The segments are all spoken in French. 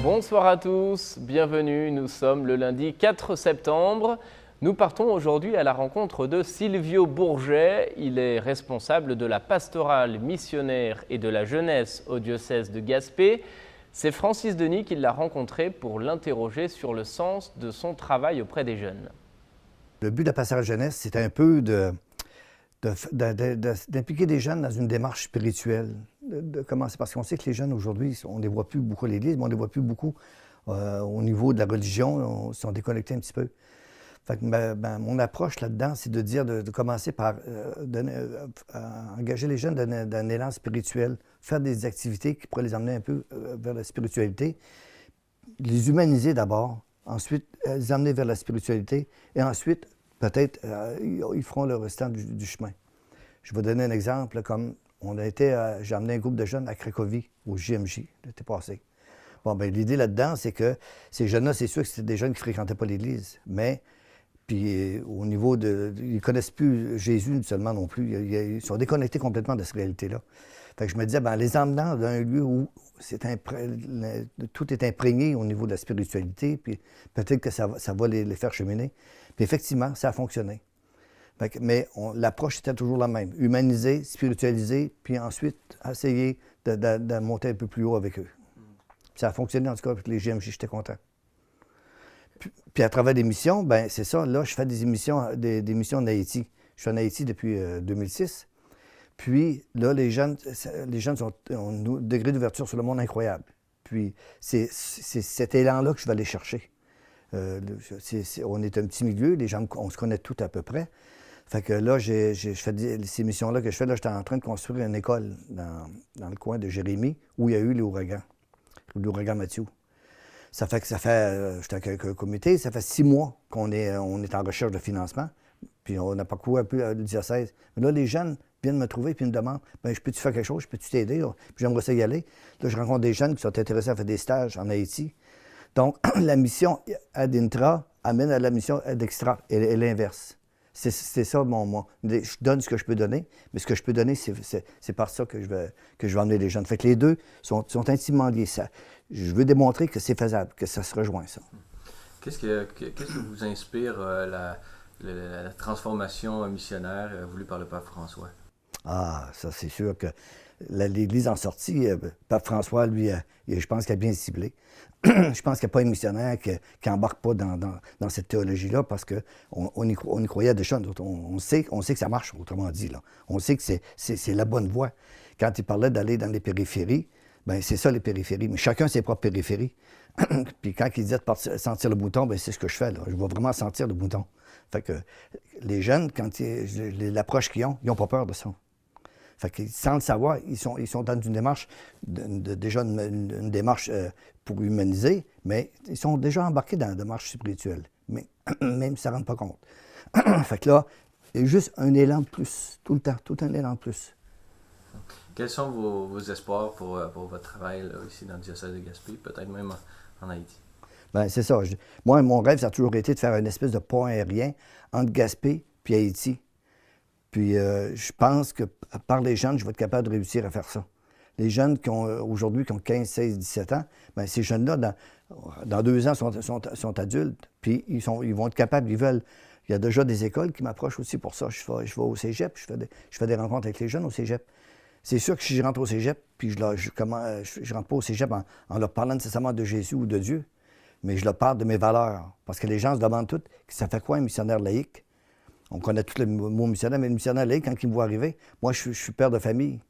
Bonsoir à tous, bienvenue, nous sommes le lundi 4 septembre. Nous partons aujourd'hui à la rencontre de Silvio Bourget. Il est responsable de la pastorale missionnaire et de la jeunesse au diocèse de Gaspé. C'est Francis Denis qui l'a rencontré pour l'interroger sur le sens de son travail auprès des jeunes. Le but de la pastorale jeunesse, c'est un peu d'impliquer des jeunes dans une démarche spirituelle. Commencer, parce qu'on sait que les jeunes aujourd'hui, on ne les voit plus beaucoup à l'Église, mais on ne les voit plus beaucoup au niveau de la religion. On sont déconnectés un petit peu. Fait que mon approche là-dedans, c'est de dire de commencer par engager les jeunes dans un élan spirituel, faire des activités qui pourraient les emmener un peu vers la spiritualité, les humaniser d'abord, ensuite les emmener vers la spiritualité, et ensuite, peut-être, ils feront le restant du chemin. Je vais donner un exemple, comme j'ai emmené un groupe de jeunes à Cracovie, au JMJ, l'été passé. Bon, bien, l'idée là-dedans, c'est que ces jeunes-là, c'est sûr que c'était des jeunes qui ne fréquentaient pas l'Église, mais puis au niveau de... Ils ne connaissent plus Jésus seulement non plus. Ils sont déconnectés complètement de cette réalité-là. Fait que je me disais, bien, les emmenant dans un lieu où tout est imprégné au niveau de la spiritualité, puis peut-être que ça va les faire cheminer. Puis effectivement, ça a fonctionné. Fait que, mais l'approche était toujours la même. Humaniser, spiritualiser, puis ensuite essayer de monter un peu plus haut avec eux. Puis ça a fonctionné en tout cas avec les GMJ, j'étais content. Puis à travers des missions, bien, c'est ça. Là, je fais des missions en Haïti. Je suis en Haïti depuis 2006. Puis là, les jeunes ont un degré d'ouverture sur le monde incroyable. Puis c'est cet élan-là que je vais aller chercher. On est un petit milieu, les gens, on se connaît tous à peu près. Fait que là, je fais ces missions-là que je fais. Là, j'étais en train de construire une école dans le coin de Jérémie, où il y a eu l'ouragan Mathieu. Ça fait que j'étais avec un comité, ça fait 6 mois qu'on est en recherche de financement, puis on n'a pas couru un peu le diocèse. Mais là, les jeunes viennent me trouver puis me demandent, bien, je peux-tu faire quelque chose, je peux-tu t'aider? Puis j'aimerais ça y aller. Là, je rencontre des jeunes qui sont intéressés à faire des stages en Haïti. Donc, la mission ad intra amène à la mission ad extra, et l'inverse. C'est ça, je donne ce que je peux donner, mais ce que je peux donner, c'est par ça que je vais emmener les jeunes. Fait que les deux sont intimement liés. Je veux démontrer que c'est faisable, que ça se rejoint, ça. Qu'est-ce que vous inspire la transformation missionnaire voulue par le pape François? Ah, ça, c'est sûr que l'Église en sortie, pape François, lui, je pense qu'il a bien ciblé. Je pense qu'il n'y a pas un missionnaire qui n'embarque pas dans cette théologie-là parce qu'on y croyait déjà. On sait que ça marche, autrement dit. Là. On sait que c'est la bonne voie. Quand il parlait d'aller dans les périphéries, bien, c'est ça les périphéries. Mais chacun ses propres périphéries. Puis quand il disait de sentir le bouton, bien, c'est ce que je fais. Là. Je vais vraiment sentir le bouton. Fait que les jeunes, l'approche qu'ils ont, ils n'ont pas peur de ça. Fait que sans le savoir, ils sont dans une démarche, déjà une démarche pour humaniser, mais ils sont déjà embarqués dans une démarche spirituelle. Mais même ça ne rend pas compte. Fait que là, il y a juste un élan de plus, tout le temps, tout un élan de plus. Quels sont vos espoirs pour votre travail là, ici dans le diocèse de Gaspé, peut-être même en Haïti? Bien, c'est ça. Moi, mon rêve, ça a toujours été de faire une espèce de pont aérien entre Gaspé et Haïti. Puis je pense que par les jeunes, je vais être capable de réussir à faire ça. Les jeunes aujourd'hui qui ont 15, 16, 17 ans, bien, ces jeunes-là, dans 2 ans, sont adultes. Puis ils vont être capables, ils veulent. Il y a déjà des écoles qui m'approchent aussi pour ça. Je vais au cégep, je fais des rencontres avec les jeunes au cégep. C'est sûr que si je rentre au cégep, puis je rentre pas au cégep en leur parlant nécessairement de Jésus ou de Dieu, mais je leur parle de mes valeurs. Parce que les gens se demandent tous, ça fait quoi un missionnaire laïque? On connaît tous le mot missionnaire, mais le missionnaire laïque, quand il me voit arriver, moi, je suis père de famille.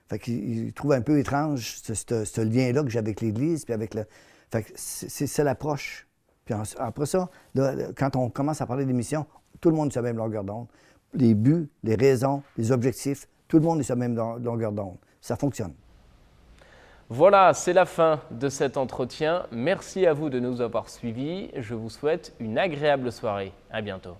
Fait qu'il trouve un peu étrange ce lien-là que j'ai avec l'Église, puis avec le... Fait que c'est l'approche. Puis après ça, là, quand on commence à parler des missions, tout le monde est sur la même longueur d'onde. Les buts, les raisons, les objectifs, tout le monde est sur la même longueur d'onde. Ça fonctionne. Voilà, c'est la fin de cet entretien. Merci à vous de nous avoir suivis. Je vous souhaite une agréable soirée. À bientôt.